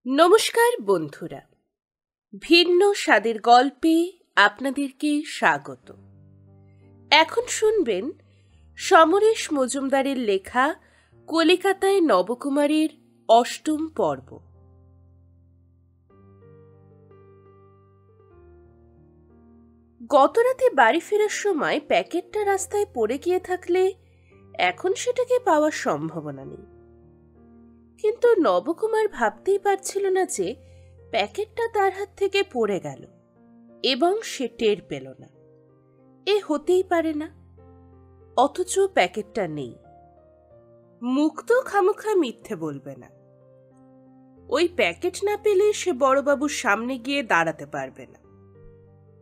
নমস্কার বন্ধুরা, ভিন্ন স্বাদের গল্পে আপনাদেরকে স্বাগত। এখন শুনবেন সমরেশ মজুমদারের লেখা কলিকাতায় নবকুমারের অষ্টম পর্ব। গতরাতে বাড়ি ফেরার সময় প্যাকেটটা রাস্তায় পড়ে গিয়ে থাকলে এখন সেটাকে পাওয়ার সম্ভাবনা নেই, কিন্তু নবকুমার ভাবতেই পারছিল না যে প্যাকেটটা তার হাত থেকে পড়ে গেল এবং সে টের পেল না। এ হতেই পারে না, অথচ প্যাকেটটা নেই। মুখ তো খামোখা মিথ্যে বলবে না। ওই প্যাকেট না পেলে সে বড়বাবুর সামনে গিয়ে দাঁড়াতে পারবে না।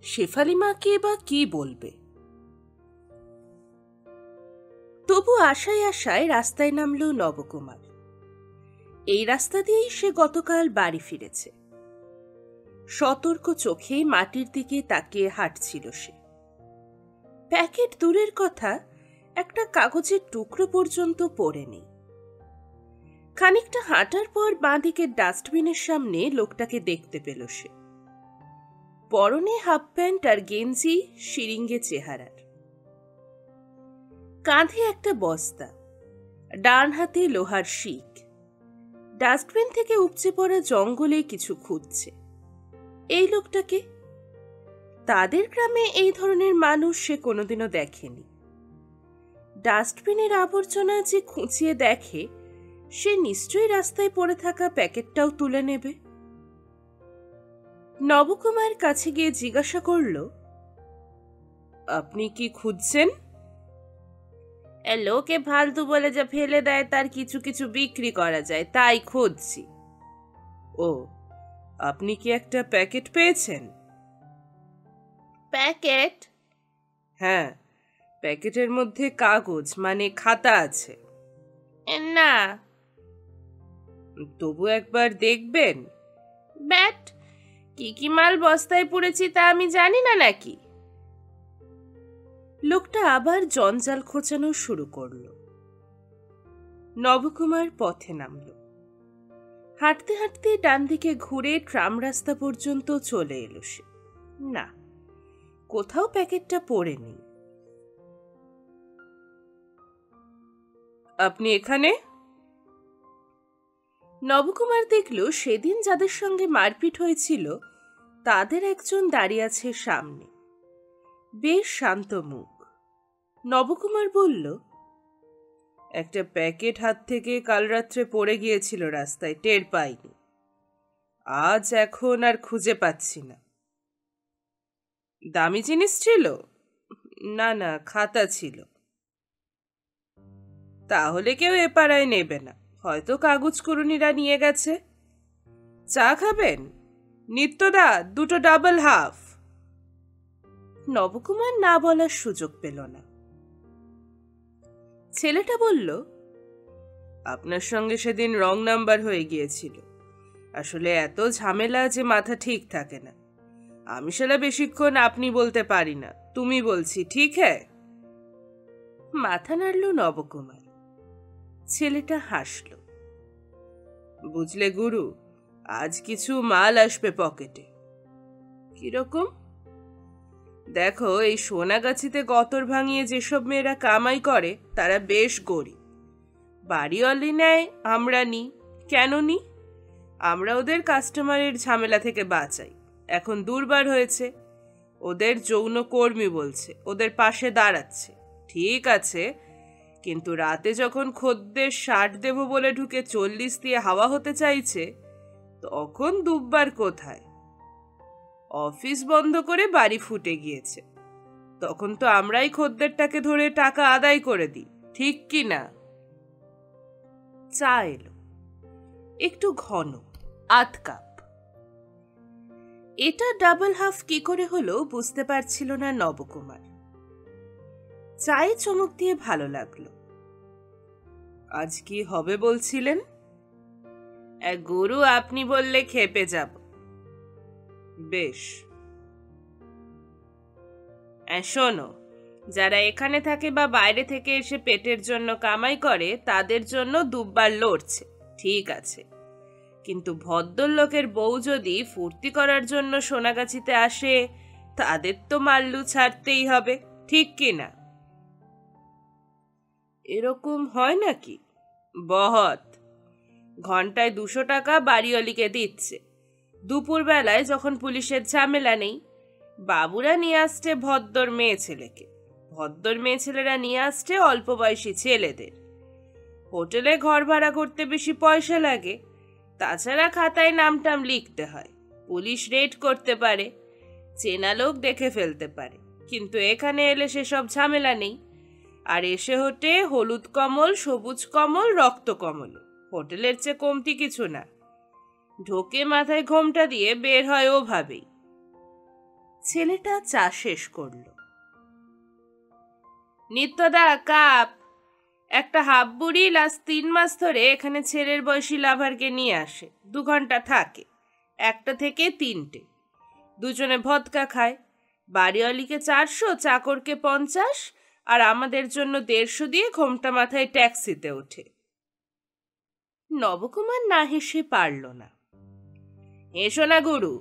শেফালি মাকে বা কি বলবে? তবু আশায় আশায় রাস্তায় নামল নবকুমার। এই রাস্তা দিয়েই সে গতকাল বাড়ি ফিরেছে। সতর্ক চোখে মাটির দিকে তাকিয়ে হাঁটছিল সে। প্যাকেট দূরের কথা, একটা কাগজের টুকরো পর্যন্ত পড়ে নেই। খানিকটা হাঁটার পর বাঁ দিকের ডাস্টবিনের সামনে লোকটাকে দেখতে পেল সে। পরনে হাফ প্যান্ট আর গেঞ্জি, শিরিঙ্গে চেহারার, কাঁধে একটা বস্তা, ডান হাতে লোহার শিক। ডাস্টবিন থেকে উপচে পড়া জঙ্গলে কিছু খুঁজছে। এই লোকটাকে, তাদের গ্রামে এই ধরনের মানুষ সে কোনোদিনও দেখেনি। ডাস্টবিনের আবর্জনা যে খুঁচিয়ে দেখে, সে নিশ্চয়ই রাস্তায় পড়ে থাকা প্যাকেটটাও তুলে নেবে। নবকুমার কাছে গিয়ে জিজ্ঞাসা করল, আপনি কি খুঁজছেন? লোকে ফালতু বলে যা ফেলে দেয় তার কিছু কিছু বিক্রি করা যায়, তাই খুঁজছি। ও, আপনি কি একটা প্যাকেট পেয়েছেন? প্যাকেট? হ্যাঁ, প্যাকেটের মধ্যে কাগজ মানে খাতা আছে। না। তবু একবার দেখবেন। ব্যাট, কি কি মাল বস্তায় পড়েছি তা আমি জানি না নাকি? লোকটা আবার জঞ্জাল খোঁচানো শুরু করল। নবকুমার পথে নামল। হাঁটতে হাঁটতে ডান দিকে ঘুরে ট্রাম রাস্তা পর্যন্ত চলে এলো সে। না, কোথাও প্যাকেটটা পড়ে নেই। আপনি এখানে? নবকুমার দেখল সেদিন যাদের সঙ্গে মারপিট হয়েছিল তাদের একজন দাঁড়িয়ে আছে সামনে, বেশ শান্ত মুখ। নবকুমার বলল, একটা প্যাকেট হাত থেকে কাল রাত্রে পড়ে গিয়েছিল রাস্তায়, টের পাইনি। আজ এখন আর খুঁজে পাচ্ছি না। দামি জিনিস ছিল? না না, খাতা ছিল। তাহলে কেউ এ পাড়ায় নেবে না, হয়তো কাগজ কুড়ুনিরা নিয়ে গেছে। চা খাবেন? নিত্যদা, দুটো ডাবল হাফ। নবকুমার না বলার সুযোগ পেল না। ছেলেটা বলল, আপনার সঙ্গে সেদিন রং নাম্বার হয়ে গিয়েছিল। আসলে এত ঝামেলা যে মাথা ঠিক থাকে না। আমি শালা বেশিক্ষণ আপনি বলতে পারি না, তুমি বলছি, ঠিক হ্যাঁ? মাথা নাড়ল নবকুমার। ছেলেটা হাসল। বুঝলে গুরু, আজ কিছু মাল আসবে পকেটে। কিরকম? দেখো, এই সোনাগাছিতে গতর ভাঙিয়ে যেসব মেয়েরা কামাই করে তারা বেশ গরিব। বাড়িওয়ালি নেয়, আমরা নিই। কেন নিই? আমরা ওদের কাস্টমারের ঝামেলা থেকে বাঁচাই। এখন দুর্বার হয়েছে, ওদের যৌন কর্মী বলছে, ওদের পাশে দাঁড়াচ্ছে। ঠিক আছে, কিন্তু রাতে যখন খদ্দের 60 দেব বলে ঢুকে 40 দিয়ে হাওয়া হতে চাইছে, তখন দুব্বার কোথায়? অফিস বন্ধ করে বাড়ি ফুটে গিয়েছে, তখন তো আমরাই খদ্দেরটাকে ধরে টাকা আদায় করে দিই, ঠিক কি না? চা এলো, একটু ঘন, আধ কাপ। এটা ডাবল হাফ কি করে হলো বুঝতে পারছিল না নবকুমার। চায়ে চমক দিয়ে ভালো লাগলো। আজ কি হবে বলছিলেন? গুরু, আপনি বললে খেপে যাব। বেশ। শোনো, যারা এখানে থাকে বা বাইরে থেকে এসে পেটের জন্য কামাই করে তাদের জন্য দুব্বার লড়ছে, ঠিক আছে, কিন্তু ভদ্রলোকের বউ যদি ফুর্তি করার জন্য সোনাগাছিতে আসে, তাদের তো মাল্লু ছাড়তেই হবে, ঠিক কি না? এরকম হয় নাকি? বহত। ঘন্টায় 200 টাকা বাড়িওয়ালিকে দিচ্ছে। দুপুরবেলায় যখন পুলিশের ঝামেলা নেই, বাবুরা নিয়ে আসছে ভদ্র মেয়ে ছেলেকে, ভদ্র মেয়ে ছেলেরা নিয়ে আসছে অল্প বয়সী ছেলেদের। হোটেলে ঘর ভাড়া করতে বেশি পয়সা লাগে, তাছাড়া খাতায় নামটাম লিখতে হয়, পুলিশ রেড করতে পারে, চেনা লোক দেখে ফেলতে পারে। কিন্তু এখানে এলে সেসব ঝামেলা নেই। আর এসে হোটে হলুদ কমল, সবুজ কমল, রক্ত কমল, হোটেলের চেয়ে কমতি কিছু না। ঢোকে মাথায় ঘোমটা দিয়ে, বের হয় ওভাবেই। ছেলেটা চা শেষ করল। নিত্যদা কাপ। একটা হাফ বুড়ি লাস্ট 3 মাস ধরে এখানে ছেলের বয়সী লাভারকে নিয়ে আসে, 2 ঘন্টা থাকে, 1টা থেকে 3টে। দুজনে ভদকা খায়। বাড়িওয়ালিকে 400, চাকরকে 50, আর আমাদের জন্য 150 দিয়ে ঘোমটা মাথায় ট্যাক্সিতে ওঠে। নবকুমার না হেসে পারল না। এসো না গুরু,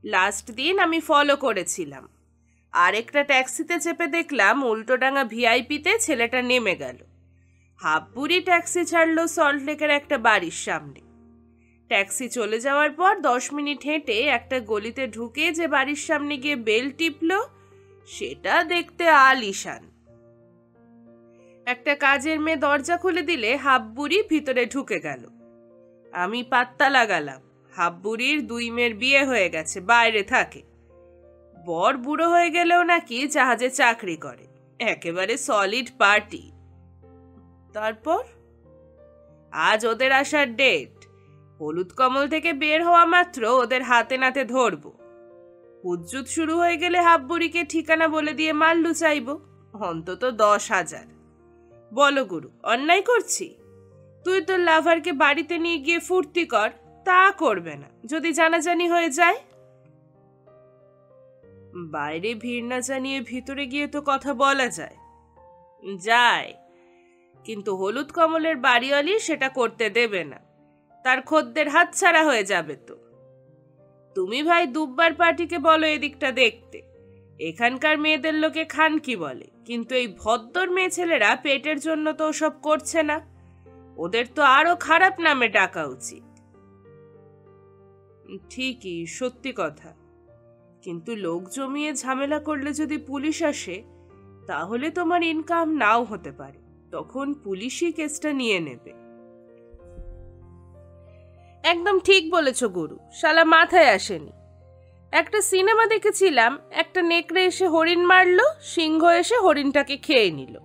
লাস্ট দিন আমি ফলো করেছিলাম, আরেকটা ট্যাক্সিতে চেপে দেখলাম উল্টোডাঙ্গা ভিআইপিতে ছেলেটা নেমে গেল। হাফবুড়ি ট্যাক্সি ছাড়লো সল্টলেকের একটা বাড়ির সামনে। ট্যাক্সি চলে যাওয়ার পর 10 মিনিট হেঁটে একটা গলিতে ঢুকে যে বাড়ির সামনে গিয়ে বেল টিপল, সেটা দেখতে আলিশান। একটা কাজের মেয়ে দরজা খুলে দিলে হাফবুড়ি ভিতরে ঢুকে গেল। আমি পাত্তা লাগালাম, হাফবুড়ির 2 মেয়ের বিয়ে হয়ে গেছে, বাইরে থাকে। বর বুড়ো হয়ে গেলেও নাকি জাহাজে চাকরি করে, একেবারে সলিড পার্টি। তারপর আজ ওদের আসার ডেট। হলুদ কমল থেকে বের হওয়া মাত্র ওদের হাতে নাতে ধরবো। হুজ্জুত শুরু হয়ে গেলে হাফবুড়িকে ঠিকানা বলে দিয়ে মাল্লু চাইব, অন্তত 10,000। বলো গুরু, অন্যায় করছি? তুই তোর লাভারকে বাড়িতে নিয়ে গিয়ে ফুর্তি কর, তা করবে না যদি জানাজানি হয়ে যায়। বাইরে ভিড় না জানিয়ে ভিতরে গিয়ে তো কথা বলা যায়। যায়, কিন্তু হলুদ কমলের বাড়িওয়ালি সেটা করতে দেবে না, তার খদ্দের হাতছাড়া হয়ে যাবে তো। তুমি ভাই দুব্বার পার্টিকে বলো এদিকটা দেখতে। এখানকার মেয়েদের লোকে খান কি বলে, কিন্তু এই ভদ্র মেয়ে ছেলেরা পেটের জন্য তো সব করছে না, ওদের তো আরো খারাপ নামে ডাকা উচিত। ঠিকই, সত্যি কথা, কিন্তু লোক জমিয়ে ঝামেলা করলে যদি পুলিশ আসে, তাহলে তোমার ইনকাম নাও হতে পারে, তখন পুলিশই কেসটা নিয়ে নেবে। একদম ঠিক বলেছ গুরু, শালা মাথায় আসেনি। একটা সিনেমা দেখেছিলাম, একটা নেকড়ে এসে হরিণ মারলো, সিংহ এসে হরিণটাকে খেয়ে নিল।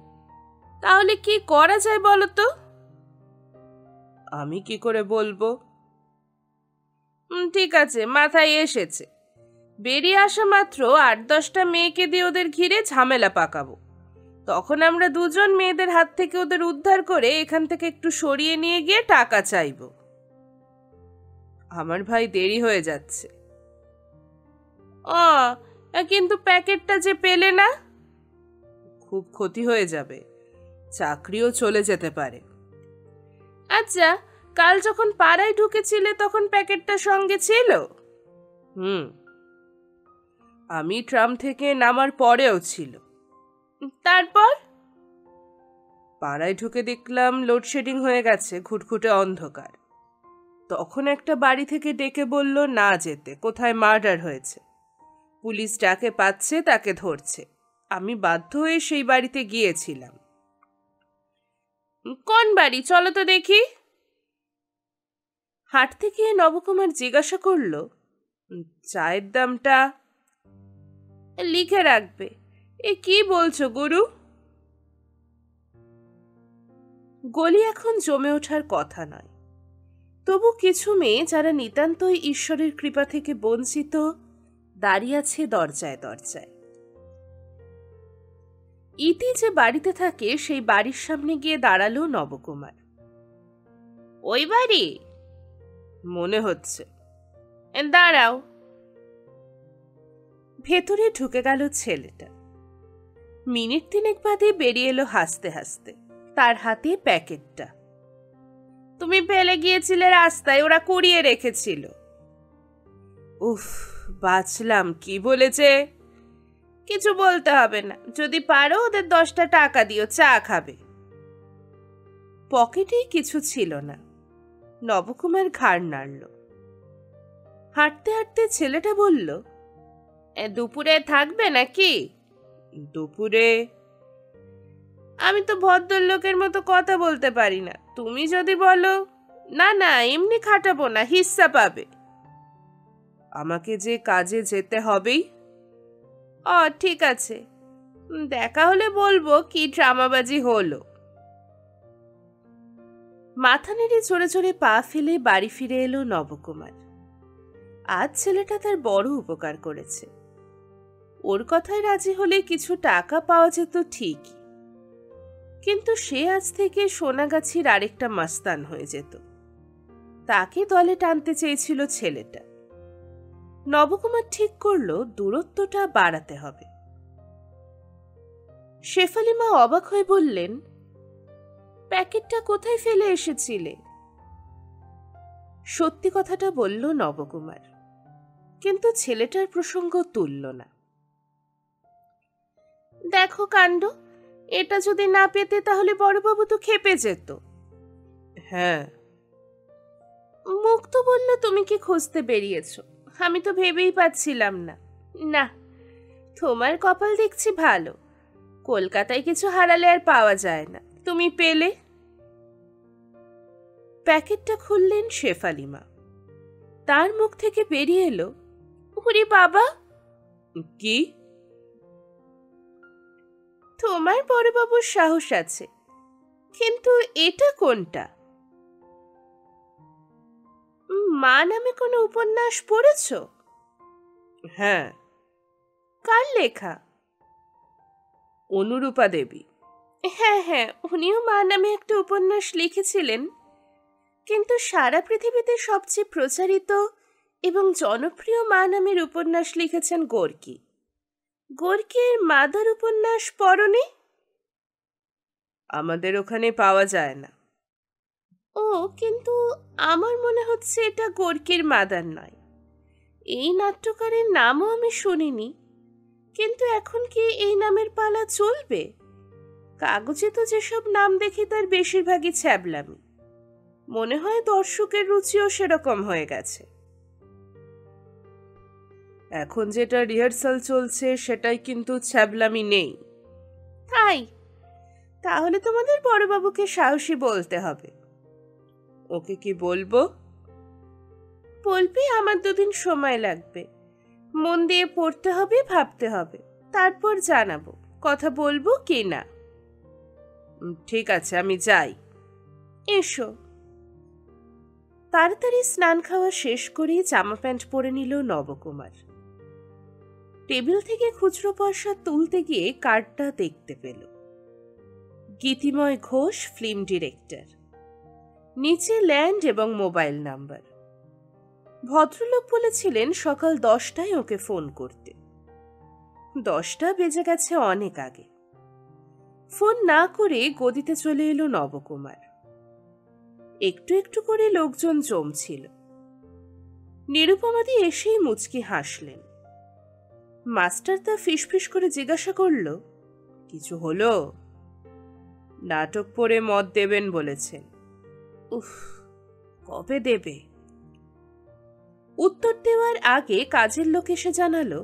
তাহলে কি করা যায় বলো তো? আমি কি করে বলবো? ঠিক আছে, মাথায় এসেছে। বেরিয়ে আসা মাত্র 8-10টা মেয়েকে দিয়ে ওদের ঘিরে ঝামেলা পাকাবো। তখন আমরা দুজন মেয়েদের হাত থেকে ওদের উদ্ধার করে এখান থেকে একটু সরিয়ে নিয়ে গিয়ে টাকা চাইব। আমার ভাই দেরি হয়ে যাচ্ছে। কিন্তু প্যাকেটটা যে পেলে না? খুব ক্ষতি হয়ে যাবে, চাকরিও চলে যেতে পারে। আচ্ছা, কাল যখন পাড়ায় ঢুকেছিলে তখন প্যাকেটটা সঙ্গে ছিল? আমি ট্রাম থেকে নামার পরেও ছিল। তারপর পাড়ায় ঢুকে দেখলাম লোডশেডিং হয়ে গেছে, ঘুটঘুটে অন্ধকার। তখন একটা বাড়ি থেকে ডেকে বলল না যেতে, কোথায় মার্ডার হয়েছে, পুলিশ যাকে পাচ্ছে তাকে ধরছে। আমি বাধ্য হয়ে সেই বাড়িতে গিয়েছিলাম। কোন বাড়ি চলো তো দেখি। হাঁটতে গিয়ে নবকুমার জিজ্ঞাসা করল, চায়ের দামটা লিখে রাখবে। এ কি বলছো গুরু? গলি এখন জমে ওঠার কথা নয়, তবু কিছু মেয়ে যারা নিতান্তই ঈশ্বরের কৃপা থেকে বঞ্চিত দাঁড়িয়ে আছে দরজায় দরজায়। ইতি যে বাড়িতে থাকে সেই বাড়ির সামনে গিয়ে দাঁড়ালো নবকুমার। ওই বাড়ি মনে হচ্ছে। দাঁড়াও। ভেতরে ঢুকে গেল ছেলেটা। মিনিট 3 বাদে বেরিয়ে এলো হাসতে হাসতে, তার হাতে প্যাকেটটা। তুমি ফেলে গিয়েছিলে রাস্তায়, ওরা কুড়িয়ে রেখেছিল। উফ, বাঁচলাম। কি বলেছে? কিছু বলতে হবে না, যদি পারো ওদের 10টা টাকা দিও, চা খাবে। পকেটেই কিছু ছিল না। নবকুমার ঘাড় নাড়ল। হাঁটতে হাঁটতে ছেলেটা বলল, দুপুরে থাকবে নাকি? দুপুরে? আমি তো ভদ্রলোকের মতো কথা বলতে পারি না, তুমি যদি বলো। না না, এমনি খাটাবো না, হিস্সা পাবে। আমাকে যে কাজে যেতে হবেই। ঠিক আছে, দেখা হলে বলবো কি ড্রামাবাজি হলো। মাথা নেড়ে চড়ে চড়ে পা ফেলে বাড়ি ফিরে এলো নবকুমার। আজ ছেলেটা তার বড় উপকার করেছে। ওর কথায় রাজি হলে কিছু টাকা পাওয়া যেত ঠিকই, কিন্তু সে আজ থেকে সোনাগাছির আরেকটা মাস্তান হয়ে যেত। তাকে দলে টানতে চেয়েছিল ছেলেটা। নবকুমার ঠিক করলো দূরত্বটা বাড়াতে হবে। শেফালি মা অবাক হয়ে বললেন, প্যাকেটটা কোথায় ফেলে এসেছিলে? সত্যি কথাটা বলল নবকুমার, কিন্তু ছেলেটার প্রসঙ্গ তুলল না। দেখো কাণ্ড, এটা যদি না পেতে তাহলে বড়বাবু তো খেপে যেত। হ্যাঁ। মুখ তো বলল তুমি কি খুঁজতে বেরিয়েছ, আমি তো ভেবেই পাচ্ছিলাম না। না, তোমার কপাল দেখছি ভালো, কলকাতায় কিছু হারালে আর পাওয়া যায় না, তুমি পেলে। প্যাকেটটা খুললেন শেফালি মা। তার মুখ থেকে বেরিয়ে এলো, ওরে বাবা! কি? তোমার বড়বাবুর সাহস আছে, কিন্তু এটা কোনটা? মা নামে কোনো উপন্যাস পড়েছ? হ্যাঁ। কার লেখা? অনুরূপা দেবী। হ্যাঁ হ্যাঁ, উনিও মা নামে একটা উপন্যাস লিখেছিলেন, কিন্তু সারা পৃথিবীতে সবচেয়ে প্রচারিত এবং জনপ্রিয় মা নামের উপন্যাস লিখেছেন গোর্কি। গোর্কির মাদার উপন্যাস পড়নি? আমাদের ওখানে পাওয়া যায় না। ও, কিন্তু আমার মনে হচ্ছে এটা গোর্কির মাদার নয়। এই নাট্যকারের নামও আমি শুনিনি, কিন্তু এখন কি এই নামের পালা চলবে? কাগজে তো যেসব নাম দেখি তার বেশিরভাগই ছ্যাবলামি। মনে হয় দর্শকের রুচিও সেরকম হয়ে গেছে। এখন যেটা রিহার্সাল চলছে সেটাই কিন্তু ছ্যাবলামি নেই। তাই? তাহলে তোমাদের বড়বাবুকে সাহসী বলতে হবে। ওকে কি বলবো? বলবি আমার 2 দিন সময় লাগবে, মন দিয়ে পড়তে হবে, ভাবতে হবে, তারপর জানাবো কথা বলবো কি না। ঠিক আছে, আমি যাই। এসো। তাড়াতাড়ি স্নান খাওয়া শেষ করে জামা প্যান্ট পরে নিল নবকুমার। টেবিল থেকে খুচরো পয়সা তুলতে গিয়ে কার্ডটা দেখতে পেল। গীতিময় ঘোষ, ফিল্ম ডিরেক্টর। নিচে ল্যান্ড এবং মোবাইল নাম্বার। ভদ্রলোক বলেছিলেন সকাল 10টায় ওকে ফোন করতে। 10টা বেজে গেছে অনেক আগে। ফোন না করে গদিতে চলে এলো নবকুমার। একটু একটু করে লোকজন জমছিল। নিরুপমাদি এসেই মুচকি হাসলেন। মাস্টার তা ফিসফিস করে জিজ্ঞাসা করল, কিছু হলো? নাটক পড়ে মত দেবেন বলেছেন। উফ, কবে দেবে? উত্তর দেওয়ার আগে কাজের লোক এসে জানালো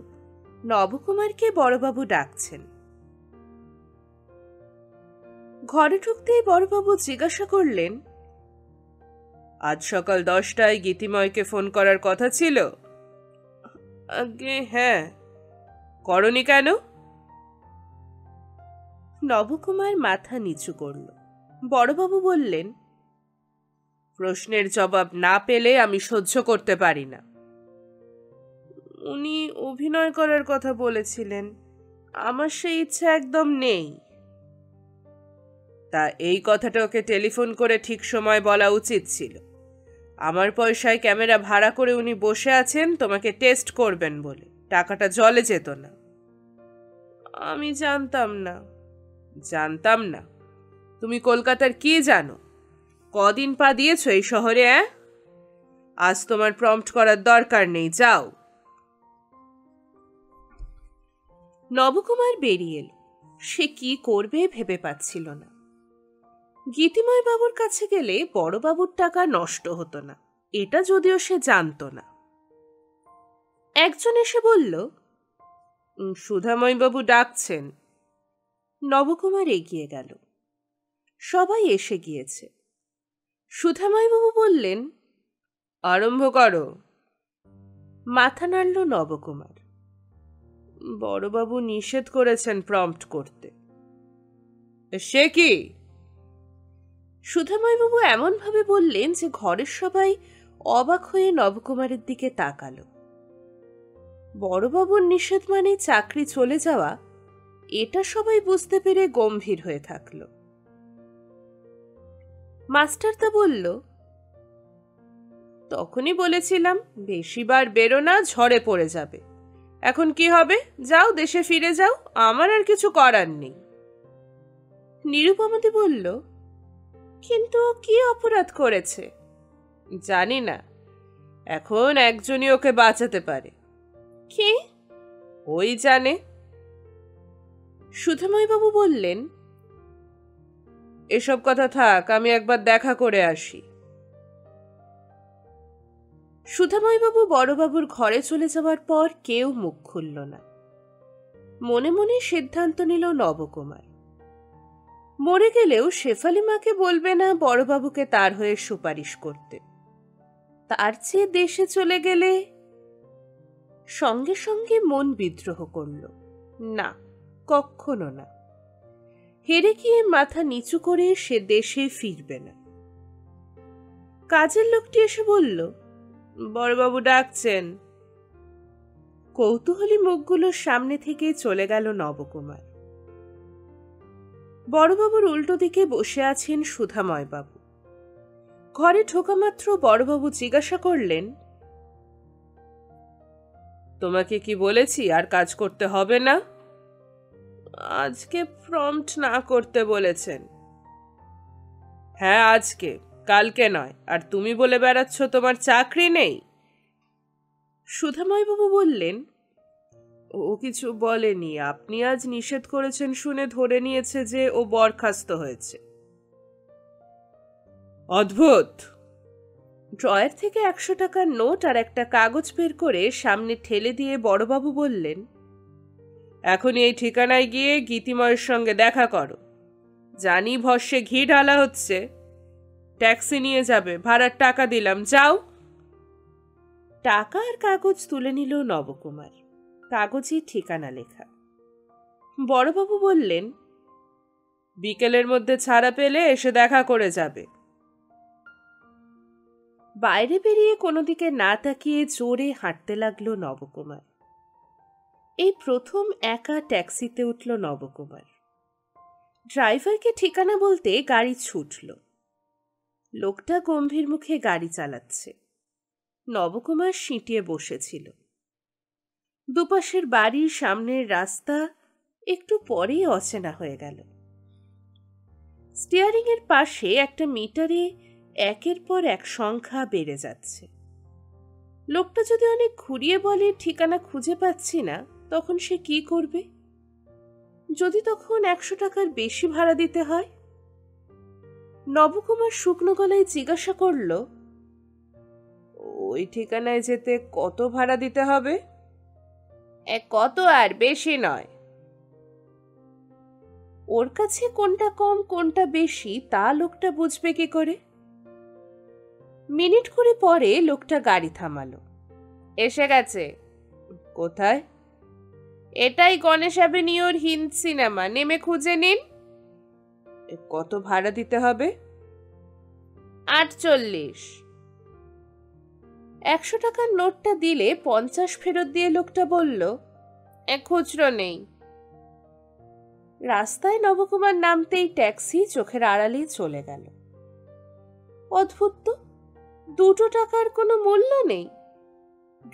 নবকুমারকে বড়বাবু ডাকছেন। ঘরে ঢুকতেই বড়বাবু জিজ্ঞাসা করলেন, আজ সকাল 10টায় গীতিময়কে ফোন করার কথা ছিল? আগে হ্যাঁ। করনি কেন? নবকুমার মাথা নিচু করল। বড়বাবু বললেন, প্রশ্নের জবাব না পেলে আমি সহ্য করতে পারি না। উনি অভিনয় করার কথা বলেছিলেন, আমার সেই ইচ্ছা একদম নেই। তা এই কথাটা ওকে টেলিফোন করে ঠিক সময় বলা উচিত ছিল। আমার পয়সায় ক্যামেরা ভাড়া করে উনি বসে আছেন তোমাকে টেস্ট করবেন বলে, টাকাটা জলে যেত না। আমি জানতাম না। জানতাম না? তুমি কলকাতার কি জানো? কদিন পা দিয়েছ এই শহরে? আজ তোমার প্রম্পট করার দরকার নেই, যাও। নবকুমার বেরিয়ে এলো। সে কি করবে ভেবে পাচ্ছিল না। গীতিময় বাবুর কাছে গেলে বড়বাবুর টাকা নষ্ট হতো না, এটা যদিও সে জানত না। একজন এসে বলল, সুধাময় বাবু ডাকছেন। নবকুমার এগিয়ে গেল। সবাই এসে গিয়েছে। সুধাময় বাবু বললেন, আরম্ভ করো। মাথা নাড়ল নবকুমার। বড়বাবু নিষেধ করেছেন প্রম্পট করতে। সে কি? সুধাময়বাবু এমনভাবে বললেন যে ঘরের সবাই অবাক হয়ে নবকুমারের দিকে তাকালো। বড়বাবুর নিষেধ মানে চাকরি চলে যাওয়া, এটা সবাই বুঝতে পেরে গম্ভীর হয়ে থাকল। মাস্টারদা বলল, তখনই বলেছিলাম বেশিবার বেরো না, ঝড়ে পড়ে যাবে। এখন কি হবে? যাও, দেশে ফিরে যাও, আমার আর কিছু করার নেই। নিরুপমাদি বলল, কিন্তু কি অপরাধ করেছে? জানি না, এখন একজনই ওকে বাঁচাতে পারে। কি? ওই জানে। সুধাময়বাবু বললেন, এসব কথা থাক, আমি একবার দেখা করে আসি। সুধাময়বাবু বড়বাবুর ঘরে চলে যাওয়ার পর কেউ মুখ খুলল না। মনে মনে সিদ্ধান্ত নিল নবকুমার, মরে গেলেও শেফালি মাকে বলবে না বড়বাবুকে তার হয়ে সুপারিশ করতে। তার চেয়ে দেশে চলে গেলে। সঙ্গে সঙ্গে মন বিদ্রোহ করল, না, কখনো না। হেরে গিয়ে মাথা নিচু করে সে দেশে ফিরবে না। কাজের লোকটি এসে বলল, বড়বাবু ডাকছেন। কৌতূহলী মুখগুলোর সামনে থেকে চলে গেল নবকুমার। বড়বাবুর উল্টো দিকে বসে আছেন সুধাময়বাবু। ঘরে ঢোকা মাত্র বড়বাবু জিজ্ঞাসা করলেন, তোমাকে কি বলেছি আর কাজ করতে হবে না? আজকে প্রম্পট না করতে বলেছেন। হ্যাঁ, আজকে, কালকে নয়। আর তুমি বলে বেড়াচ্ছ তোমার চাকরি নেই। সুধাময়বাবু বললেন, ও কিছু বলেনি, আপনি আজ নিষেধ করেছেন শুনে ধরে নিয়েছে যে ও বরখাস্ত হয়েছে। অদ্ভুত। ড্রয়ার থেকে 100 টাকার নোট আর একটা কাগজ বের করে সামনে ঠেলে দিয়ে বড়বাবু বললেন, এখনই এই ঠিকানায় গিয়ে গীতিময়ের সঙ্গে দেখা করো। জানি ভস্যে ঘি ঢালা হচ্ছে, ট্যাক্সি নিয়ে যাবে, ভাড়ার টাকা দিলাম, যাও। টাকা আর কাগজ তুলে নিল নবকুমার। কাগজে ঠিকানা লেখা। বড়বাবু বললেন, বিকেলের মধ্যে ছাড়া পেলে এসে দেখা করে যাবে। বাইরে বেরিয়ে কোনো দিকে না তাকিয়ে জোরে হাঁটতে লাগলো নবকুমার। এই প্রথম একা ট্যাক্সিতে উঠল নবকুমার। ড্রাইভারকে ঠিকানা বলতে গাড়ি ছুটল। লোকটা গম্ভীর মুখে গাড়ি চালাচ্ছে। নবকুমার সিঁটিয়ে বসেছিল। দুপাশের বাড়ির সামনের রাস্তা একটু পরেই অচেনা হয়ে গেল। স্টিয়ারিং এর পাশে একটা মিটারে একের পর এক সংখ্যা বেড়ে যাচ্ছে। লোকটা যদি অনেক ঘুরিয়ে বলে ঠিকানা খুঁজে পাচ্ছি না, তখন সে কি করবে? যদি তখন 100 টাকার বেশি ভাড়া দিতে হয়? নবকুমার শুকনো গলায় জিজ্ঞাসা করল, ওই ঠিকানায় যেতে কত ভাড়া দিতে হবে? কত আর বেশি নয়। ওর কাছে কোনটা কম কোনটা বেশি তা লোকটা বুঝবে কি করে? মিনিট করে পরে লোকটা গাড়ি থামালো। এসে গেছে। কোথায়? এটাই গণেশ অ্যাভিনিউর হিন্দ সিনেমা, নেমে খুঁজে নিন। কত ভাড়া দিতে হবে? 48। 100 টাকার নোটটা দিলে 50 ফেরত দিয়ে লোকটা বলল, খুচরো নেই। রাস্তায় নবকুমার নামতেই ট্যাক্সি চোখের আড়ালে চলে গেল। অদ্ভুত তো, 2 টাকার কোনো মূল্য নেই।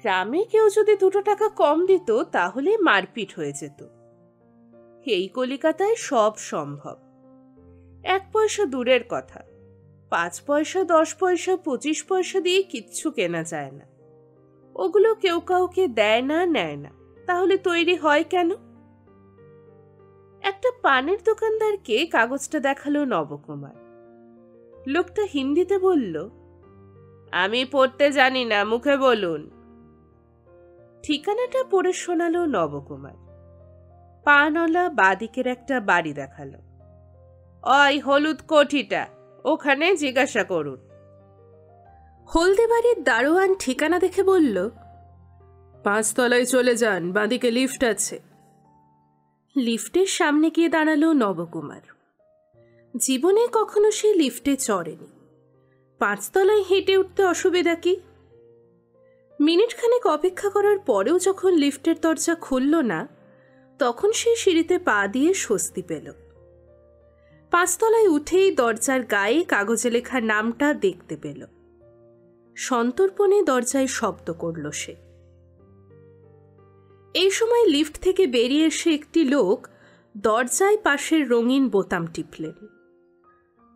গ্রামে কেউ যদি 2 টাকা কম দিত তাহলে মারপিট হয়ে যেত। এই কলিকাতায় সব সম্ভব। 1 পয়সা দূরের কথা। 5 পয়সা, 10 পয়সা, 25 পয়সা দিয়ে কিচ্ছু কেনা যায় না। ওগুলো কেউ কাউকে দেয় না, নেয় না, তাহলে তৈরি হয় কেন? একটা পানের দোকানদারকে কাগজটা দেখালো নবকুমার। লোকটা হিন্দিতে বলল, আমি পড়তে জানি না, মুখে বলুন। ঠিকানাটা পড়ে শোনালো নবকুমার। পানওয়ালা বাদিকের একটা বাড়ি দেখালো। ওই হলুদ কোঠিটা, ওখানে জিজ্ঞাসা করুন। হলদে বাড়ির দারোয়ান ঠিকানা দেখে বলল, 5 তলায় চলে যান, বাদিকে লিফট আছে। লিফটের সামনে গিয়ে দাঁড়ালো নবকুমার। জীবনে কখনো সে লিফটে চড়েনি। 5 তলায় হেঁটে উঠতে অসুবিধা কি? মিনিটখানেক অপেক্ষা করার পরেও যখন লিফটের দরজা খুলল না, তখন সে সিঁড়িতে পা দিয়ে স্বস্তি পেল। 5 তলায় উঠেই দরজার গায়ে কাগজে লেখা নামটা দেখতে পেল। সন্তর্পণে দরজায় শব্দ করল সে। এই সময় লিফট থেকে বেরিয়ে এসে একটি লোক দরজায় পাশের রঙিন বোতাম টিপলেন।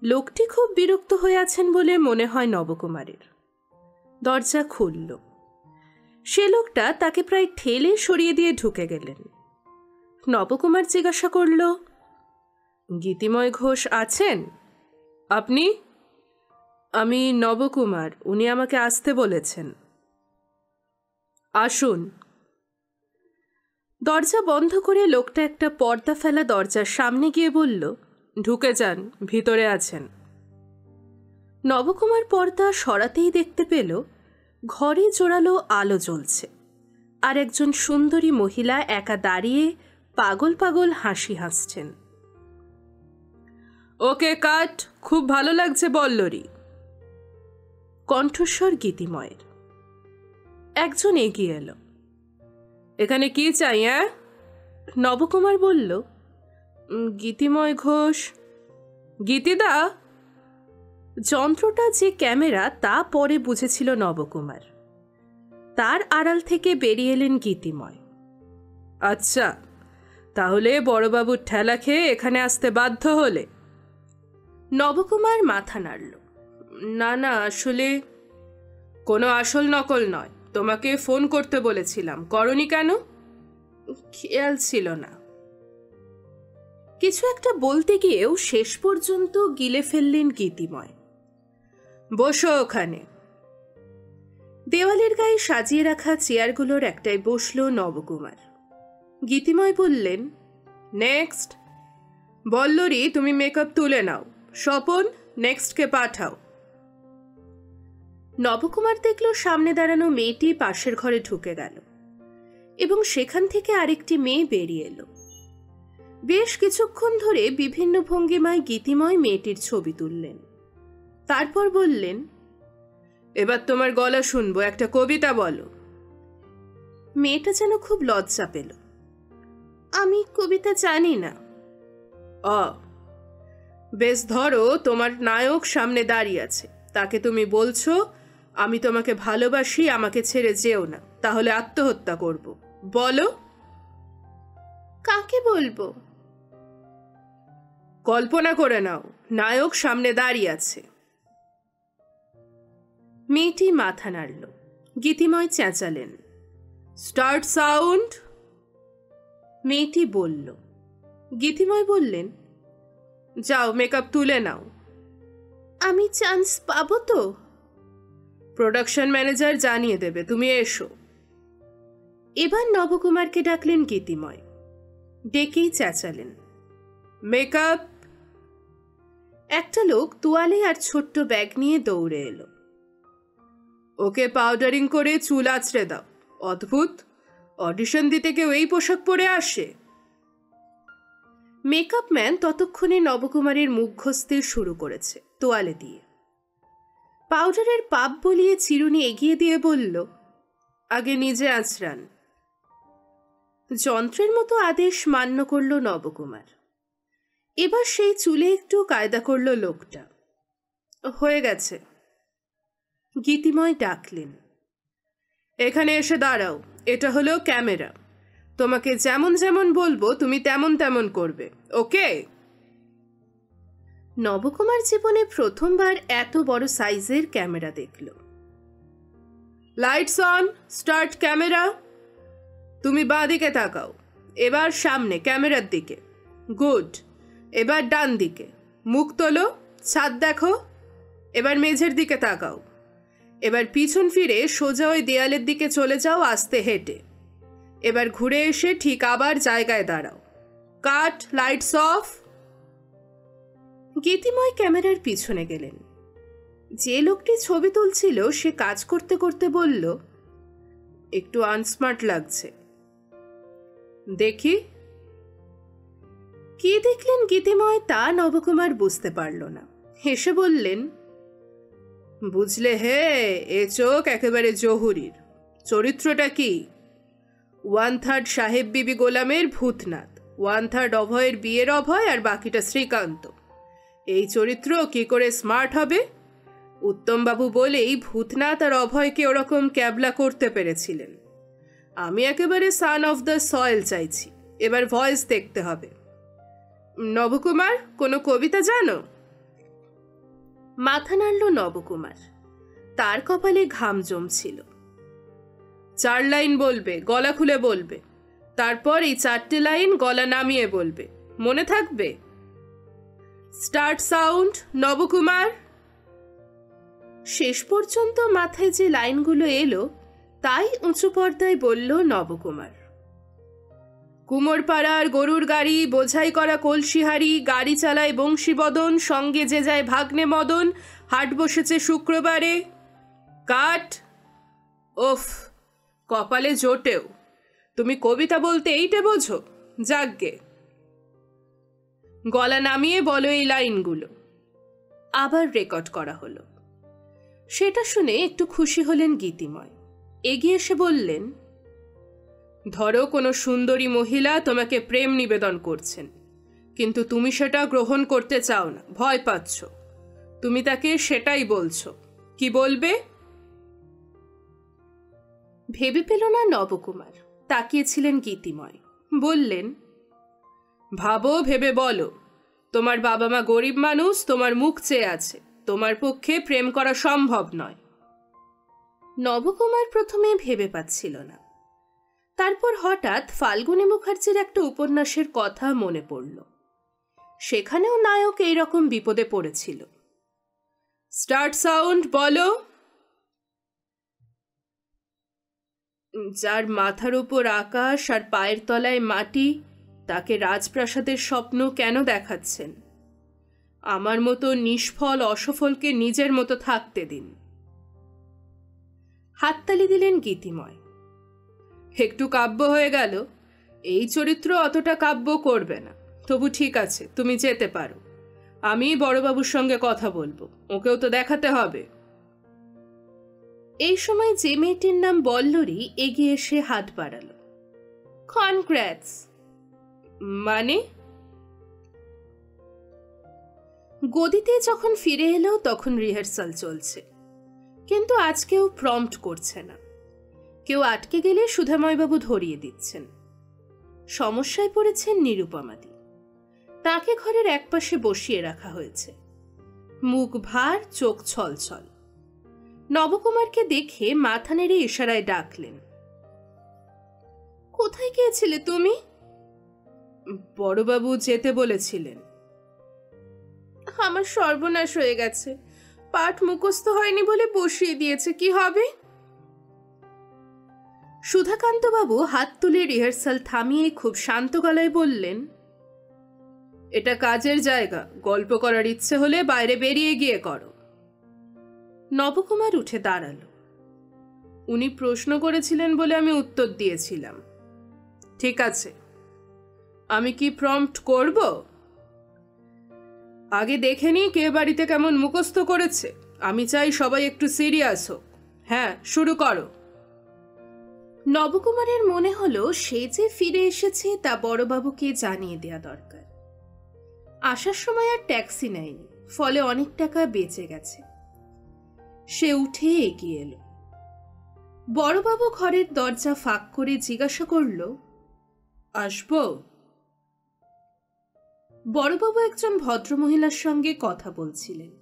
লোকটি খুব বিরক্ত হয়ে আছেন বলে মনে হয় নবকুমারের। দরজা খুলল। সে লোকটা তাকে প্রায় ঠেলে সরিয়ে দিয়ে ঢুকে গেলেন। নবকুমার জিজ্ঞাসা করল, গীতিময় ঘোষ আছেন? আপনি? আমি নবকুমার, উনি আমাকে আসতে বলেছেন। আসুন। দরজা বন্ধ করে লোকটা একটা পর্দা ফেলা দরজার সামনে গিয়ে বলল, ঢুকে যান, ভিতরে আছেন। নবকুমার পর্দা সরাতেই দেখতে পেল ঘরে জোরালো আলো জ্বলছে, আর একজন সুন্দরী মহিলা একা দাঁড়িয়ে পাগল পাগল হাসি হাসছেন। ওকে কাট, খুব ভালো লাগছে বল্লরী। কণ্ঠস্বর গীতিময়ের। একজন এগিয়ে এলো। এখানে কি চাই? নবকুমার বলল, গীতিময় ঘোষ। গীতিদা? যন্ত্রটা যে ক্যামেরা তা পরে বুঝেছিল নবকুমার। তার আড়াল থেকে বেরিয়ে এলেন গীতিময়। আচ্ছা, তাহলে বড়বাবুর ঠেলা খেয়ে এখানে আসতে বাধ্য হলে? নবকুমার মাথা নাড়ল। না না, আসলে কোনো আসল নকল নয়। তোমাকে ফোন করতে বলেছিলাম, করনি কেন? খেয়াল ছিল না। কিছু একটা বলতে গিয়েও শেষ পর্যন্ত গিলে ফেললেন গীতিময়। বসো ওখানে। দেওয়ালের গায়ে সাজিয়ে রাখা চেয়ারগুলোর একটায় বসল নবকুমার। গীতিময় বললেন, নেক্সট। বল্লরী, তুমি মেকআপ তুলে নাও। স্বপন, নেক্সটকে পাঠাও। নবকুমার দেখল সামনে দাঁড়ানো মেয়েটি পাশের ঘরে ঢুকে গেল এবং সেখান থেকে আরেকটি মেয়ে বেরিয়ে এলো। বেশ কিছুক্ষণ ধরে বিভিন্ন ভঙ্গিমায় গীতিময় মেয়েটির ছবি তুললেন। তারপর বললেন, এবার তোমার গলা শুনবো, একটা কবিতা বলো। মেয়েটা যেন খুব লজ্জা পেল। আমি কবিতা জানি না। বেশ, ধরো তোমার নায়ক সামনে দাঁড়িয়ে আছে, তাকে তুমি বলছো, আমি তোমাকে ভালোবাসি, আমাকে ছেড়ে যেও না, তাহলে আত্মহত্যা করব। বলো। কাকে বলবো? কল্পনা করে নাও, নায়ক সামনে দাঁড়িয়ে আছে। মেয়েটি মাথা নাড়ল। গীতিময় চেঁচালেন, স্টার্ট সাউন্ড। মেয়েটি বলল। গীতিময় বললেন, যাও মেকআপ তুলে নাও। আমি চান্স পাবো তো? প্রোডাকশন ম্যানেজার জানিয়ে দেবে, তুমি এসো। এবার নবকুমারকে ডাকলেন গীতিময়। ডেকেই চেঁচালেন, মেকআপ। একটা লোক তোয়ালে আর ছোট্ট ব্যাগ নিয়ে দৌড়ে এলো। ওকে পাউডারিং করে চুল আঁচড়ে দাও। অদ্ভুত, অডিশন দিতে কেউ এই পোশাক পরে আসে? মেকআপ ম্যান ততক্ষণে নবকুমারের মুখ ঘষতে শুরু করেছে তোয়ালে দিয়ে। পাউডারের পাপ বলিয়ে চিরুনি এগিয়ে দিয়ে বলল, আগে নিজে আঁচড়ান। যন্ত্রের মতো আদেশ মান্য করল নবকুমার। এবার সেই চুলে একটু কায়দা করল লোকটা। হয়ে গেছে। গীতিময় ডাকলেন, এখানে এসে দাঁড়াও, এটা হলো ক্যামেরা। তোমাকে যেমন যেমন বলবো তুমি তেমন তেমন করবে, ওকে? নবকুমার জীবনে প্রথমবার এত বড় সাইজের ক্যামেরা দেখল। Lights on, start camera. তুমি বাঁ দিকে তাকাও, এবার সামনে ক্যামেরার দিকে। গুড, এবার ডান দিকে। মুখ তোলো, ছাদ দেখো। এবার মেঝের দিকে তাকাও। এবার পিছন ফিরে সোজা ওই দেয়ালের দিকে চলে যাও আস্তে হেঁটে। এবার ঘুরে এসে ঠিক আবার জায়গায় দাঁড়াও। কাট, লাইটস অফ। গীতিময় ক্যামেরার পিছনে গেলেন। যে লোকটি ছবি তুলছিল সে কাজ করতে করতে বলল, একটু আনস্মার্ট লাগছে, দেখি। কি দেখলেন গীতিময় তা নবকুমার বুঝতে পারল না। হেসে বললেন, বুঝলে হে, এ চোখ একেবারে জহুরির। চরিত্রটা কি? 1/3 সাহেব বিবি গোলামের ভূতনাথ, 1/3 অভয়ের বিয়ের অভয়, আর বাকিটা শ্রীকান্ত। এই চরিত্র কি করে স্মার্ট হবে? উত্তমবাবু বলেই ভূতনাথ আর অভয়কে ওরকম ক্যাবলা করতে পেরেছিলেন। আমি একেবারে সান অফ দ্য সয়েল চাইছি। এবার ভয়েস দেখতে হবে। নবকুমার, কোনো কবিতা জানো? মাথা নাড়ল নবকুমার। তার কপালে ঘাম জমছিল। 4 লাইন বলবে, গলা খুলে বলবে। তারপর এই 4টে লাইন গলা নামিয়ে বলবে, মনে থাকবে? Start sound, Nabakumar. শেষ পর্যন্ত মাথায় যে লাইনগুলো এলো তাই উঁচু পর্দায় বলল নবকুমার। কুমোরপাড়ার গরুর গাড়ি, বোঝাই করা কলসিহারি, গাড়ি চালায় বংশীবদন, সঙ্গে যে যায় ভাগ্নে মদন, হাট বসেছে শুক্রবারে। কাট। ওফ, কপালে জোটেও। তুমি কবিতা বলতে এইটে বোঝো? যাগ্গে, গলা নামিয়ে বলো এই লাইনগুলো। আবার রেকর্ড করা হলো। সেটা শুনে একটু খুশি হলেন গীতিময়। এগিয়ে এসে বললেন, ধরো কোনো সুন্দরী মহিলা তোমাকে প্রেম নিবেদন করছেন, কিন্তু তুমি সেটা গ্রহণ করতে চাও না, ভয় পাচ্ছ। তুমি তাকে সেটাই বলছো। কি বলবে? ভেবে পেল না নবকুমার। তাকিয়েছিলেন গীতিময়। বললেন, ভাবো, ভেবে বলো। তোমার বাবা মা গরিব মানুষ, তোমার মুখ চেয়ে আছে, তোমার পক্ষে প্রেম করা সম্ভব নয়। নবকুমার প্রথমে ভেবে পাচ্ছিল না। তারপর হঠাৎ ফাল্গুনী মুখার্জির একটা উপন্যাসের কথা মনে পড়ল। সেখানেও নায়ক এইরকম বিপদে পড়েছিল। স্টার্ট সাউন্ড, বলো। যার মাথার উপর আকাশ আর পায়ের তলায় মাটি, তাকে রাজপ্রাসাদের স্বপ্ন কেন দেখাচ্ছেন? আমার মতো নিষ্ফল অসফলকে নিজের মতো থাকতে দিন। হাততালি দিলেন গীতিময়। একটু কাব্য হয়ে গেল। এই চরিত্র অতটা কাব্য করবে না। তবু ঠিক আছে, তুমি যেতে পারো। আমি বড়বাবুর সঙ্গে কথা বলবো, ওকেও তো দেখাতে হবে। এই সময় যে মেয়েটির নাম বল্লরী এগিয়ে এসে হাত বাড়াল। কনগ্রাটস। মানে? গদিতে যখন ফিরে এলো তখন রিহার্সাল চলছে, কিন্তু আজ কেউ প্রম্পট করছে না। কেউ আটকে গেলে সুধাময়বাবু ধরিয়ে দিচ্ছেন। সমস্যায় পড়েছেন নিরুপমাদি। তাকে ঘরের একপাশে বসিয়ে রাখা হয়েছে। মুখ ভার, চোখ ছলছল। নবকুমারকে দেখে মাথা নেড়ে ইশারায় ডাকলেন, কোথায় গিয়েছিলে তুমি? বড়বাবু যেতে বলেছিলেন। আমার সর্বনাশ হয়ে গেছে। পাঠ মুখস্থ হয়নি বলে বসিয়ে দিয়েছে, কি হবে? সুধাকান্তবাবু হাত তুলে রিহার্সাল থামিয়ে খুব শান্ত গলায় বললেন, এটা কাজের জায়গা, গল্প করার ইচ্ছে হলে বাইরে বেরিয়ে গিয়ে করো। নবকুমার উঠে দাঁড়ালো। উনি প্রশ্ন করেছিলেন বলে আমি উত্তর দিয়েছিলাম। ঠিক আছে, আমি কি প্রম্পট করব? আগে দেখে নি কে বাড়িতে কেমন মুখস্থ করেছে। আমি চাই সবাই একটু সিরিয়াস হোক। হ্যাঁ, শুরু করো। নবকুমারের মনে হলো সে যে ফিরে এসেছে তা বড়বাবুকে জানিয়ে দেয়া দরকার। আসার সময় আর ট্যাক্সি নেয়নি, ফলে অনেক টাকা বেঁচে গেছে। সে উঠে এগিয়ে এলো। বড়বাবু ঘরের দরজা ফাঁক করে জিজ্ঞাসা করল, আসবো? বড়বাবু একজন ভদ্রমহিলার সঙ্গে কথা বলছিলেন।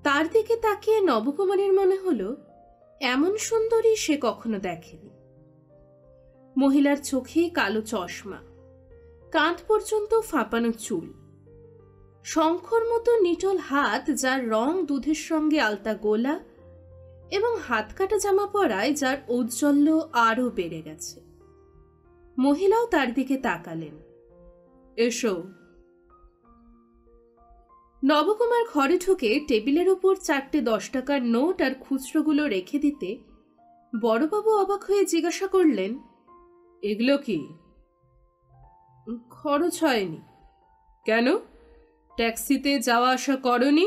তার দিকে তাকিয়ে নবকুমারের মনে হলো এমন সুন্দরী সে কখনো দেখেনি। মহিলার চোখে কালো চশমা, কাঁধ পর্যন্ত ফাঁপানো চুল, শঙ্খর মতো নিটল হাত যার রং দুধের সঙ্গে আলতা গোলা, এবং হাত কাটা জামা পরায় যার ঔজ্জ্বল্য আরো বেড়ে গেছে। মহিলাও তার দিকে তাকালেন। এসো। নবকুমার ঘরে ঢুকে টেবিলের ওপর 4টে 10 টাকার নোট আর খুচরোগুলো রেখে দিতে বড়বাবু অবাক হয়ে জিজ্ঞাসা করলেন, এগুলো কি? খরচ হয়নি। কেন? ট্যাক্সিতে যাওয়া আসা করনি?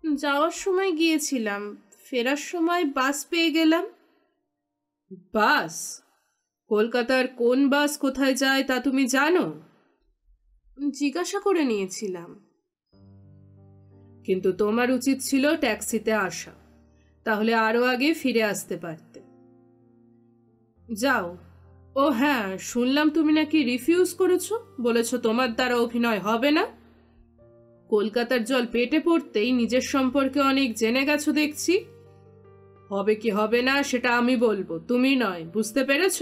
যাওয়ার সময় গিয়েছিলাম, ফেরার সময় বাস পেয়ে গেলাম। বাস? কলকাতার কোন বাস কোথায় যায় তা তুমি জানো? জিজ্ঞাসা করে নিয়েছিলাম। কিন্তু তোমার উচিত ছিল ট্যাক্সিতে আসা, তাহলে আরো আগে ফিরে আসতে পারতে। যাও। ও হ্যাঁ, শুনলাম তুমি নাকি রিফিউজ করেছো, বলেছ তোমার দ্বারা অভিনয় হবে না। কলকাতার জল পেটে পড়তেই নিজের সম্পর্কে অনেক জেনে গেছো দেখছি। হবে কি হবে না সেটা আমি বলবো, তুমি নয়, বুঝতে পেরেছ?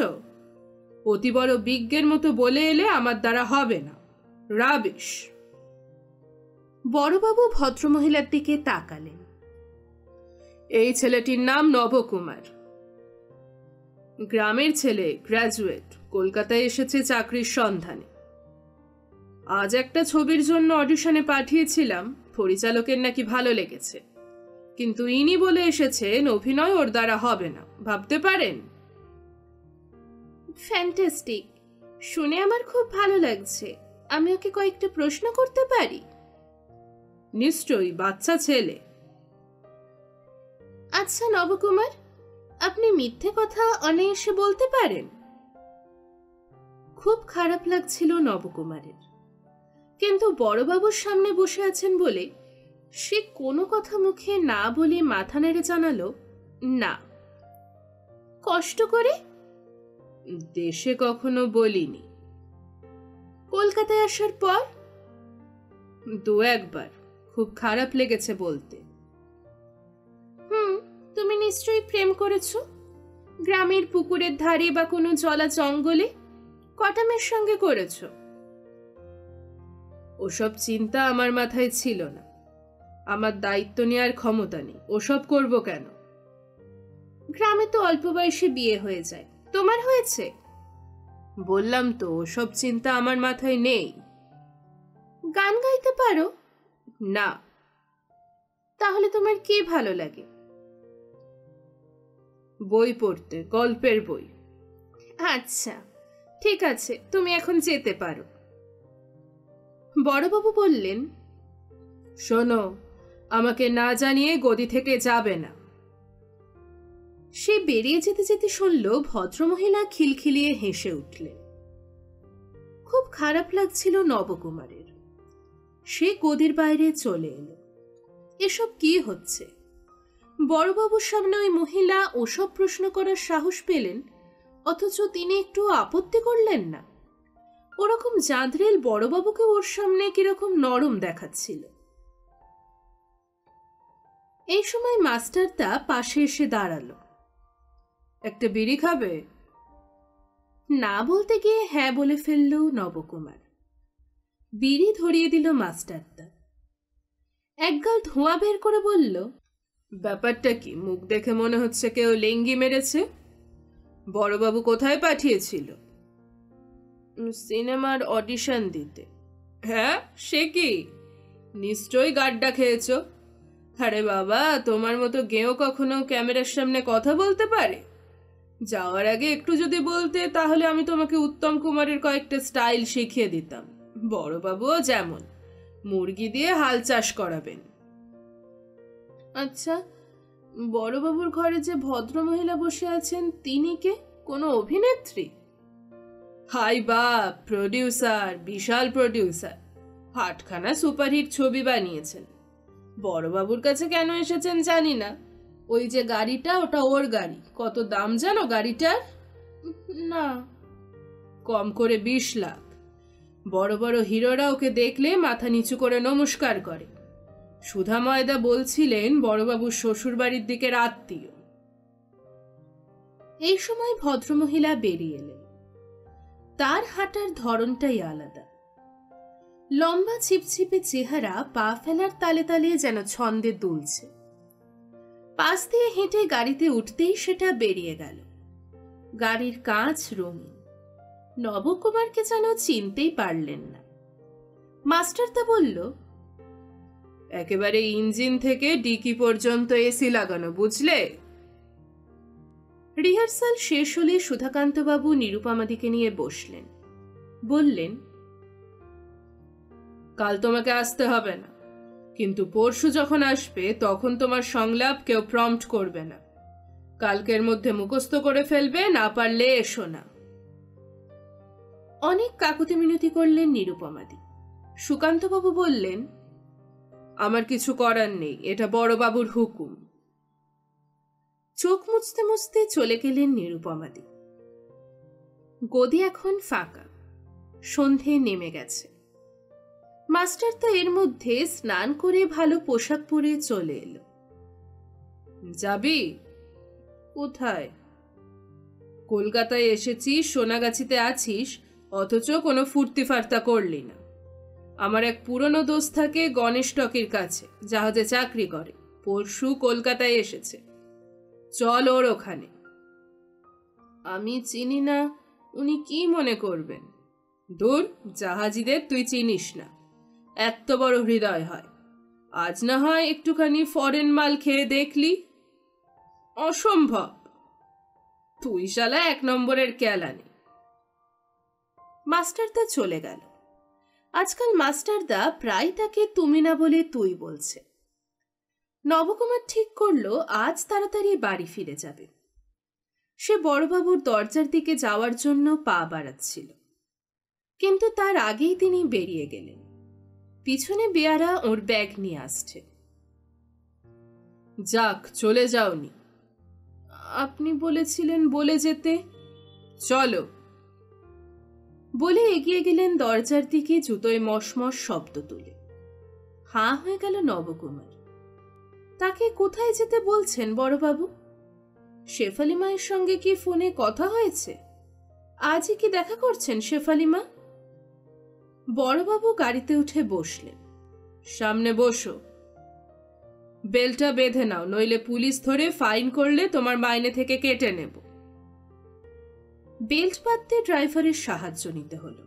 অতি বড় বিজ্ঞের মতো বলে এলে আমার দ্বারা হবে না। রাবিশ। বড়বাবু ভদ্রমহিলার দিকে তাকালেন। এই ছেলেটির নাম নবকুমার, গ্রামের ছেলে, গ্র্যাজুয়েট, কলকাতায় এসেছে চাকরির সন্ধানে। আজ একটা ছবির জন্য অডিশনে পাঠিয়েছিলাম, পরিচালকের নাকি ভালো লেগেছে, কিন্তু ইনি বলে এসেছেন অভিনয় ওর দ্বারা হবে না। ভাবতে পারেন? ফ্যান্টাস্টিক, শুনে আমার খুব ভালো লাগছে। আমি ওকে কয়েকটা প্রশ্ন করতে পারি? নিশ্চয়ই, বাচ্চা ছেলে। আচ্ছা নবকুমার, আপনি মিথ্যে কথা অনায়াসে বলতে পারেন? খুব খারাপ লাগছিল নবকুমারের, কিন্তু বড়বাবুর সামনে বসে আছেন বলে সে কোনো কথা মুখে না বলে মাথা নেড়ে জানালো, না। কষ্ট করে? দেশে কখনো বলিনি। কলকাতায় আসার পর? 2-1 বার। খুব খারাপ লেগেছে বলতে। তুমি নিশ্চয়ই প্রেম করেছো? গ্রামের পুকুরের ধারে বা কোনো জলা জঙ্গলে? কটা মেয়ের সঙ্গে করেছো? ওসব চিন্তা আমার মাথায় ছিল না। আমার দায়িত্ব নেওয়ার ক্ষমতা নেই, ওসব করব কেন? গ্রামে তো অল্প বয়সে বিয়ে হয়ে যায়, তোমার হয়েছে? বললাম তো, ওসব চিন্তা আমার মাথায় নেই। গান গাইতে পারো? না। তাহলে তোমার কি ভালো লাগে? বই পড়তে, গল্পের বই। আচ্ছা ঠিক আছে, তুমি এখন যেতে পারো। বড়বাবু বললেন, শোনো, আমাকে না জানিয়ে গদি থেকে যাবে না। সে বেরিয়ে যেতে যেতে শুনল ভদ্রমহিলা খিলখিলিয়ে হেসে উঠলেন। খুব খারাপ লাগছিল নবকুমারের। সে গদির বাইরে চলে এলো। এসব কি হচ্ছে? বড়বাবুর সামনে ওই মহিলা ওসব প্রশ্ন করার সাহস পেলেন, অথচ তিনি একটু আপত্তি করলেন না। ওরকম জাঁদরেল বড়বাবুকে ওর সামনে কিরকম নরম দেখাচ্ছিল। এই সময় মাস্টারদা পাশে এসে দাঁড়ালো। একটা বিড়ি খাবে? না বলতে গিয়ে হ্যাঁ বলে ফেলল নবকুমার। বিড়ি ধরিয়ে দিল মাস্টারদা। একগাল ধোঁয়া বের করে বলল, ব্যাপারটা কি? মুখ দেখে মনে হচ্ছে কেউ লেঙ্গি মেরেছে। বড়বাবু কোথায় পাঠিয়েছিল? সিনেমার অডিশন দিতে। হ্যাঁ, সে কি? নিশ্চয়ই গাড্ডা খেয়েছ। আরে বাবা, তোমার মতো গেঁয়ো কখনো ক্যামেরার সামনে কথা বলতে পারে? যাওয়ার আগে একটু যদি বলতে, তাহলে আমি তোমাকে উত্তম কুমারের কয়েকটা স্টাইল শিখিয়ে দিতাম। বড়বাবুও যেমন মুরগি দিয়ে হাল চাষ করাবেন। আচ্ছা, বড়বাবুর ঘরে যে ভদ্রমহিলা বসে আছেন তিনি কে? কোনো অভিনেত্রী? হাই বাপ, প্রডিউসার, বিশাল প্রডিউসার। 8খানা সুপারহিট ছবি বানিয়েছেন। বড়বাবুর কাছে কেন এসেছেন জানি না। ওই যে গাড়িটা, ওটা ওর গাড়ি। কত দাম জানো গাড়িটার? না। কম করে 20 লাখ। বড় বড় হিরোরা ওকে দেখলে মাথা নিচু করে নমস্কার করে। সুধা ময়দা বলছিলেন বড়বাবুর শ্বশুর বাড়ির দিকের আত্মীয়। এই সময় ভদ্রমহিলা বেরিয়ে এলেন। তার হাঁটার ধরনটাই আলাদা। লম্বা ছিপছিপে চেহারা পা ফেলার তালে তালে যেন ছন্দে দুলছে। পাশ দিয়ে হেঁটে গাড়িতে উঠতেই সেটা বেরিয়ে গেল। গাড়ির কাঁচ রঙিন। নবকুমারকে যেন চিনতেই পারলেন না। মাস্টারদা বলল, একেবারে ইঞ্জিন থেকে ডিকি পর্যন্ত এসি লাগানো, বুঝলে? রিহার্সাল শেষ হলে সুধাকান্তবাবু নিরুপমাদিকে নিয়ে বসলেন। বললেন, কাল তোমাকে আসতে হবে না, কিন্তু পরশু যখন আসবে তখন তোমার সংলাপ কেউ প্রম্পট করবে না। কালকের মধ্যে মুখস্থ করে ফেলবে, না পারলে এসো না। অনেক কাকুতি মিনতি করলেন নিরুপমাদি। সুকান্তবাবু বললেন, আমার কিছু করার নেই, এটা বড়বাবুর হুকুম। চোখ মুছতে মুছতে চলে গেলেন নিরুপমাদি। গদি এখন ফাঁকা। সন্ধে নেমে গেছে। মাস্টার তো এর মধ্যে স্নান করে ভালো পোশাক পরে চলে এলো। যাবি? কোথায়? কলকাতায় এসেছিস, সোনাগাছিতে আছিস, অথচ কোনো ফুর্তি ফার্তা করলি না। আমার এক পুরনো দোস্ত থাকে গণেশ টকির কাছে, জাহাজে চাকরি করে। পরশু কলকাতায় এসেছে, চল ওর ওখানে। আমি চিনি না, উনি কি মনে করবেন? দূর, জাহাজিদের তুই চিনিস না, এত বড় হৃদয় হয়। আজ না হয় একটুখানি ফরেন মাল খেয়ে দেখলি? অসম্ভব, তুই শালা এক নম্বরের কেলানি। মাস্টারদা চলে গেল। আজকাল মাস্টারদা প্রায় তাকে তুমি না বলে তুই বলছে। নবকুমার ঠিক করলো আজ তাড়াতাড়ি বাড়ি ফিরে যাবে। সে বড়বাবুর দরজার দিকে যাওয়ার জন্য পা বাড়াচ্ছিল, কিন্তু তার আগেই তিনি বেরিয়ে গেলেন। পিছনে বেয়ারা ওর ব্যাগ নিয়ে আসছে। যাক, চলে যাওনি? আপনি বলেছিলেন বলে যেতে। চলো। বলে এগিয়ে গেলেন দরজার দিকে, জুতোয় মশমশ শব্দ তুলে। হাঁ হয়ে গেল নবকুমার। তাকে কোথায় যেতে বলছেন বড়বাবু? শেফালি মায়ের সঙ্গে কি ফোনে কথা হয়েছে? আজই কি দেখা করছেন শেফালি মা? বড়বাবু গাড়িতে উঠে বসলেন। সামনে বসো। বেলটা বেঁধে নাও, নইলে পুলিশ ধরে ফাইন করলে তোমার মাইনে থেকে কেটে নেব। বেল্ট বাঁধতে ড্রাইভারের সাহায্য নিতে হলো।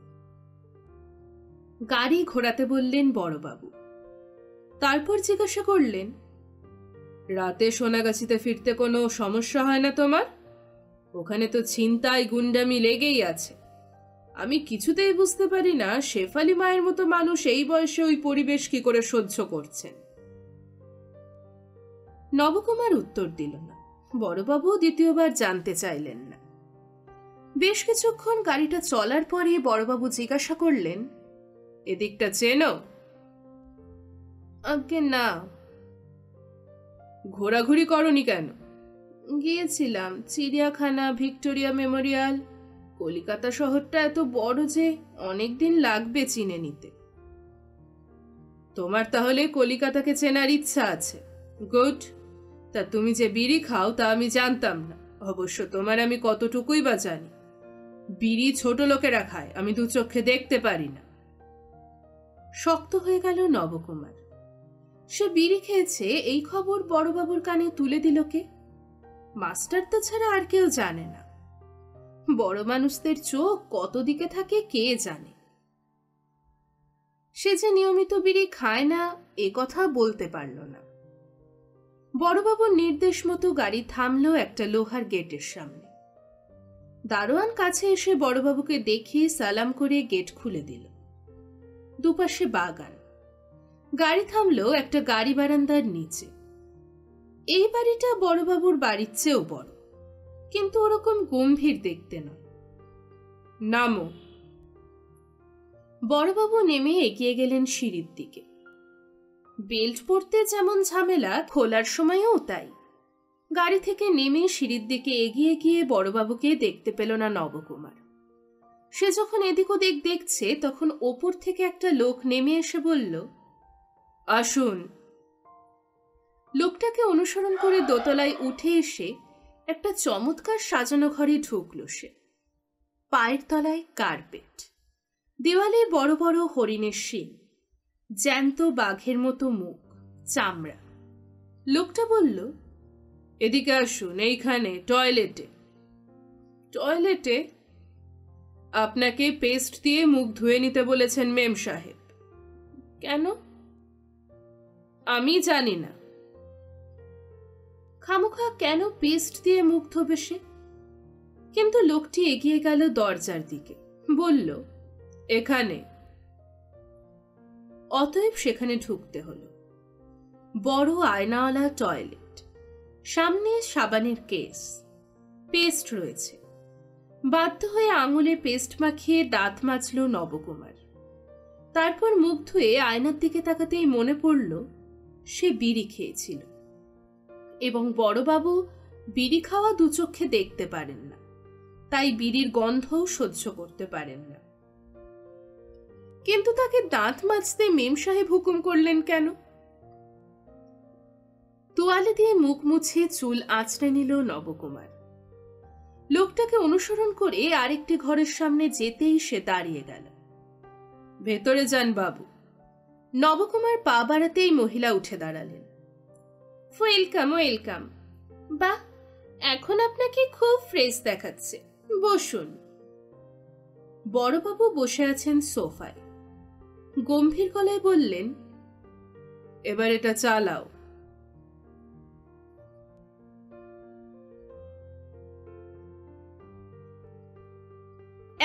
গাড়ি ঘোরাতে বললেন বড়বাবু। তারপর জিজ্ঞাসা করলেন, রাতে সোনাগাছিতে ফিরতে কোনো সমস্যা হয় না তোমার? ওখানে তো ছিনতাই গুন্ডামি লেগেই আছে। আমি কিছুতেই বুঝতে পারি না শেফালি মায়ের মতো মানুষ এই বয়সে ওই পরিবেশ কি করে সহ্য করছেন। নবকুমার উত্তর দিল না। বড়বাবু দ্বিতীয়বার জানতে চাইলেন না। বেশ কিছুক্ষণ গাড়িটা চলার পরে বড়বাবু জিজ্ঞাসা করলেন, এদিকটা চেনো? আজ্ঞে না। ঘোরাঘুরি করনি কেন? গিয়েছিলাম চিড়িয়াখানা, ভিক্টোরিয়া মেমোরিয়াল। কলিকাতা শহরটা এত বড় যে অনেকদিন লাগবে চিনে নিতে। তোমার তাহলে কলিকাতাকে চেনার ইচ্ছা আছে? গুড। তা তুমি যে বিড়ি খাও তা আমি জানতাম না। অবশ্য তোমার আমি কতটুকুই বা জানি। বিড়ি ছোট লোকেরা খায়, আমি দু চোখে দেখতে পারি না। শক্ত হয়ে গেল নবকুমার। সে বিড়ি খেয়েছে এই খবর বড়বাবুর কানে তুলে দিল কে? মাস্টারদা ছাড়া আর কেউ জানে না। বড় মানুষদের চোখ কত দিকে থাকে কে জানে। সে যে নিয়মিত বিড়ি খায় না এ কথা বলতে পারল না। বড়বাবুর নির্দেশ মতো গাড়ি থামলো একটা লোহার গেটের সামনে। দারোয়ান কাছে এসে বড়বাবুকে দেখিয়ে সালাম করে গেট খুলে দিল। দুপাশে বাগান। গাড়ি থামলো একটা গাড়ি বারান্দার নিচে। এই বাড়িটা বড়বাবুর বাড়ির চেয়েও বড়, কিন্তু ওরকম গম্ভীর দেখতে নয়। নামো। বড়বাবু নেমে এগিয়ে গেলেন সিঁড়ির দিকে। বেল্ট পরতে যেমন ঝামেলা, খোলার সময়ও তাই। গাড়ি থেকে নেমে সিঁড়ির দিকে এগিয়ে গিয়ে বড়বাবুকে দেখতে পেল না নবকুমার। সে যখন এদিক ওদিক দেখছে তখন ওপর থেকে একটা লোক নেমে এসে বলল, আসুন। লোকটাকে অনুসরণ করে দোতলায় উঠে এসে একটা চমৎকার সাজানো ঘরে ঢুকল সে। পায়ের তলায় কার্পেট, দেওয়ালে বড় বড় হরিণের শিং, জ্যান্ত বাঘের মতো মুখ, চামড়া। লোকটা বলল, এদিকে আসুন, এইখানে টয়লেটে। টয়লেটে? আপনাকে পেস্ট দিয়ে মুখ ধুয়ে নিতে বলেছেন মেম সাহেব। কেন? আমি জানি না। খামোখা কেন পেস্ট দিয়ে মুখ ধোবে সে? কিন্তু লোকটি এগিয়ে গেল দরজার দিকে, বলল, এখানে। অতএব সেখানে ঢুকতে হলো। বড় আয়নাওয়ালা টয়লেট, সামনে সাবানের কেস, পেস্ট রয়েছে। বাধ্য হয়ে আঙুলে পেস্ট মাখিয়ে দাঁত মাজল নবকুমার। তারপর মুখ ধুয়ে আয়নার দিকে তাকাতেই মনে পড়ল সে বিড়ি খেয়েছিল, এবং বড়বাবু বিড়ি খাওয়া দুচক্ষে দেখতে পারেন না, তাই বিড়ির গন্ধও সহ্য করতে পারেন না। কিন্তু তাকে দাঁত মাজতে মেম সাহেব হুকুম করলেন কেন? তোয়ালে দিয়ে মুখ মুছে চুল আঁচড়ে নিল নবকুমার। লোকটাকে অনুসরণ করে আরেকটি ঘরের সামনে যেতেই সে দাঁড়িয়ে গেল। ভেতরে যান বাবু। নবকুমার পা বাড়াতেই মহিলা উঠে দাঁড়ালেন। Welcome, welcome. বাহ, এখন আপনাকে খুব ফ্রেশ দেখাচ্ছে, বসুন। বড়বাবু বসে আছেন সোফায়। গম্ভীর গলায় বললেন, এবার এটা চালাও।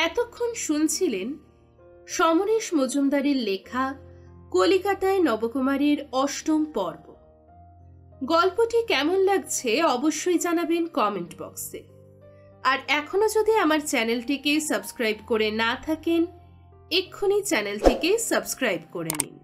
এতক্ষণ শুনছিলেন সমরেশ মজুমদারের লেখা কলিকাতায় নবকুমারের ৮ম পর্ব। গল্পটি কেমন লাগছে অবশ্যই জানাবেন কমেন্ট বক্সে। আর এখনো যদি আমার চ্যানেলটিকে সাবস্ক্রাইব করে না থাকেন, এক্ষুনি চ্যানেলটিকে সাবস্ক্রাইব করে নিন।